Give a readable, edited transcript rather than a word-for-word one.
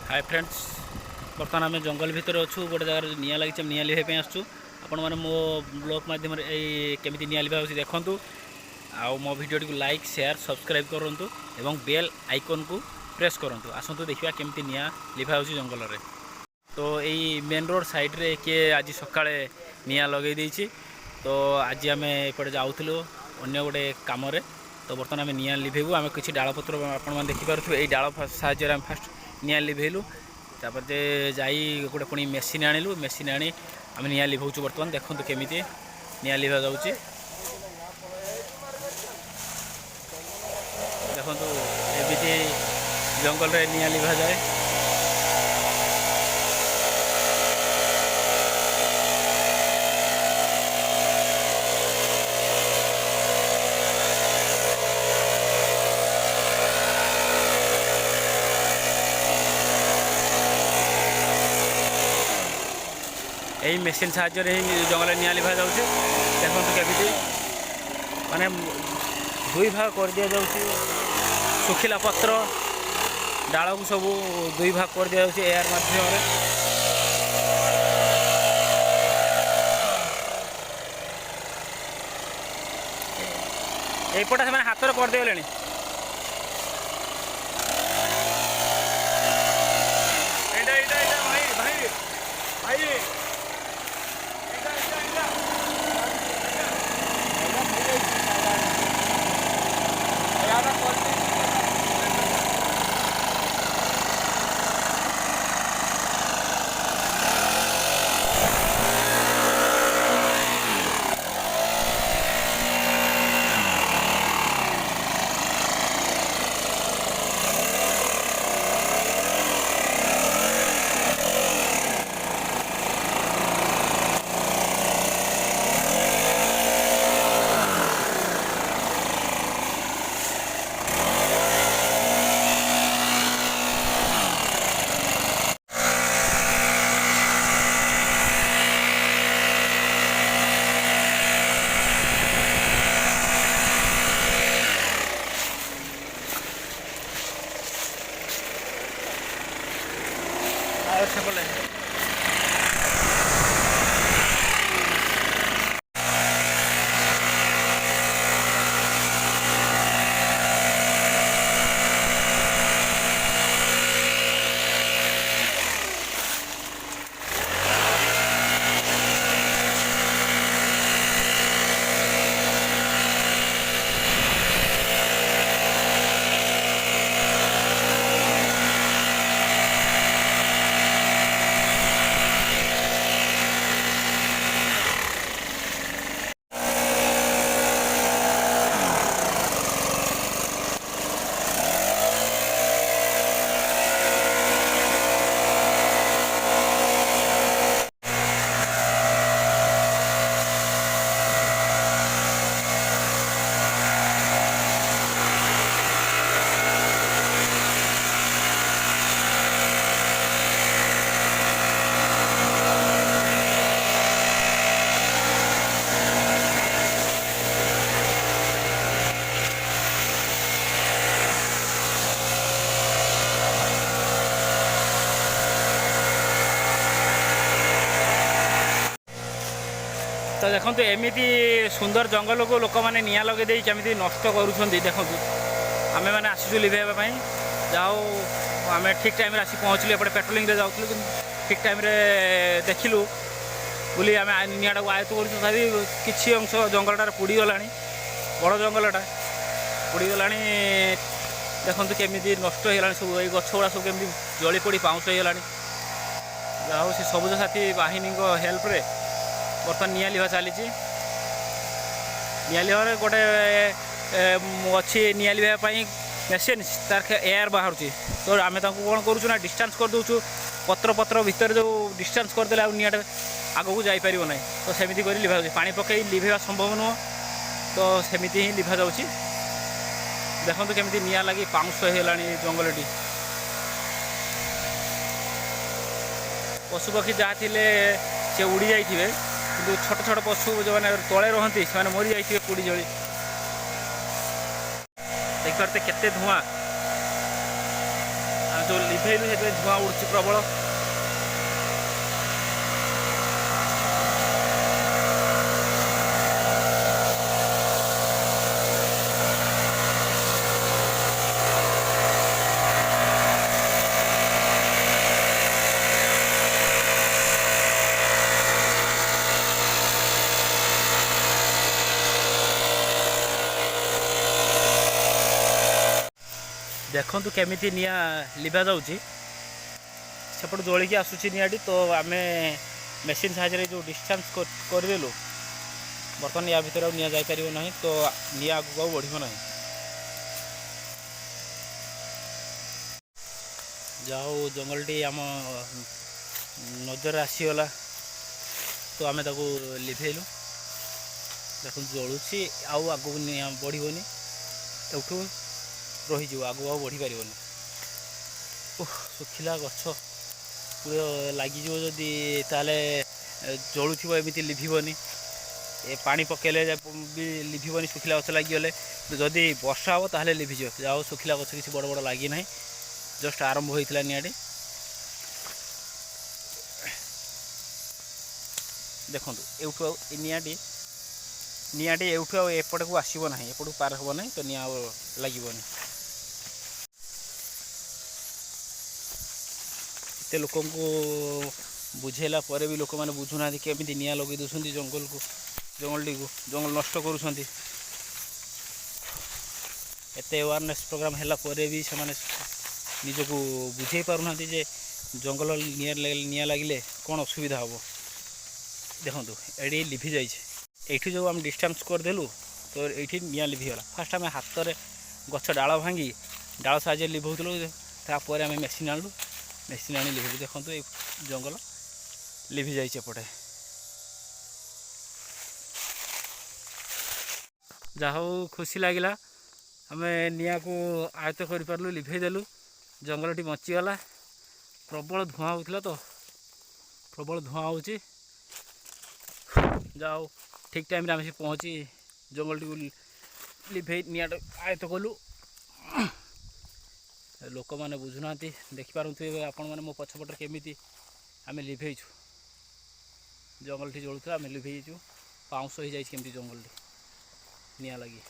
Hi friends, बर्तमान आम जंगल भितर अच्छू गोटे जगार निआं लगी निआं लिभाई आसू। आपण मैंने मो ब्लॉग माध्यम केमी निआं लिभा देखूँ। आउ मो video T like share subscribe करूँ एवं बेल आइकन को प्रेस करूँ। आसतु देखा केमी निआं लिभा जंगल में। तो यही मेन रोड साइड्रे किए आज सकाଳେ निआं लगे देछि। तो आज आम एपटे जाऊँ अन्य गोटे कम। तो बर्तमान आम निआं लिभेबू। आम किसी डालपत्र आपने देखिपे यही डाल साहाय्य आम फास्ट निआं लिभेलु। तापर जाई गोटे पुणी मेसीन आणिलु। मेसीन आनी आम निआं लिभाऊँ। बर्तमान देखूँ केमी निआं लिभा जाऊँगी। देखूँ एमती जंगल में निआं लिभा जाए। यही मेसीन साहाय्य जंगल निआं लिभा जाऊँगी। देखो केमी माने दुई भाग कर दि जाऊँगी। सुखिला पत्र डाल को सब दुई भाग कर दि जाऊँगी एयर माध्यम। एपटा से हाथ में करदे से बोले। तो देखो एमती सुंदर जंगल को लोक मैंने निआं लगे केमी नष्ट करुँच। देखो आम मैंने आसू लिभाई जाओ आम ठीक टाइम आसी पहुँचलु। एपटे पेट्रोलिंग जाऊँ कि ठीक टाइम देखिलु बोली आम निआँ टाक आयत्त कर तथापि किसी अंश जंगलटार पोड़गला बड़ जंगलटा पोड़गला। देखो केमी नष्ट होगा सब ये गछ गुड़ा सब केमी जली पोड़ी पाउँश होगा। जाओ से सबुज साथी बाहिनी हेल्प्रे बर्तमान निआं लिभा चली। निआं लिभार गोटे अच्छी निआं लिभाई मेसीन तार एयर बाहर। तो आम कौन करूँ ना डिस्टेंस कर दूँ पत्र पत्र भितर जो डिस्टेंस करदे निआँ आग को जापर ना। तो सेमती कर लिभा पानी पकई लिभेवा संभव नुह। तो सेमती ही लिभा जाऊँगी। देखो केमी निआं लगी पाउँश होगा जंगलटी। पशुपक्षी जहाँ थे सी उड़ी जाइए कि छोट छोट पशु जो मैंने तले रहती से मरी जाइए पोड़ी जली। देखते केते धुआं जो लिभेलु से धुआं उड़ुଛି प्रबल। देखु केमी निआ लिभा जाऊँगी सेपट जोड़िकी आसूसी निआटी तो आम मेसीन साहाଯ୍य जो डिस्टेंस करदेलु बर्तमान या भितर निआ जापर ना तो निआ आगू बढ़ ना जाओ जंगलटी आम नजर आसीगला तो आम लिभेलु देखो जलुची आगू निआ बढ़ोनी एठू रही आगू बढ़ी पार सुखिला गछ पूरा लगी जदि ताले जलुव एमती लिभनी ए पानी पकेले भी लिभनी सुखिला गछ लगिगले जदि वर्षा हम ताहले लिभिज जाओ सुखिला गछ किसी बड़ बड़ लगी ना जस्ट आरंभ होता निआटी देखो एठू निआटी निआटी एठू एपट को आसब ना एपट पार हम ना तो निआ लगनी एत लोक बुझेला पर भी लोक मैंने बुझुना केमी निआ लगे दूसरी जंगल को जंगलटी को जंगल नष्ट करुँच एत अवेयरनेस प्रोग्राम है भी से निजक बुझे पारना जे जंगल निआ लगे कौन असुविधा हम देखो ये लिभि जाइए जो आम डिस्टेंस करदेलु तो ये निआ लिभिगला फास्ट आम हाथ में गछ डाल भांगी डाल साहाଯ୍य लिभौलु तापर आम मेसीन आणलु मेसीन आनी लिभेलु देखो ये जंगल लिभि जाइए एपटे जहा खुशी लगिला आम निआ को आयत्त कर पार्लु लिभेदेलु जंगलटी बचीगला प्रबल धुआं होता तो प्रबल धुआं हो जाओ ठीक टाइम आम से पहुँची जंगलटी को लिभे निआ आयत्त कलु लोक मैंने बुझुना देखिपारे आपण मैंने मो पछपटर केमी आम लिभेचु जंगलटी जलुला आम लिभेचु पाउंश हो जाए जंगलटी निआ लगी।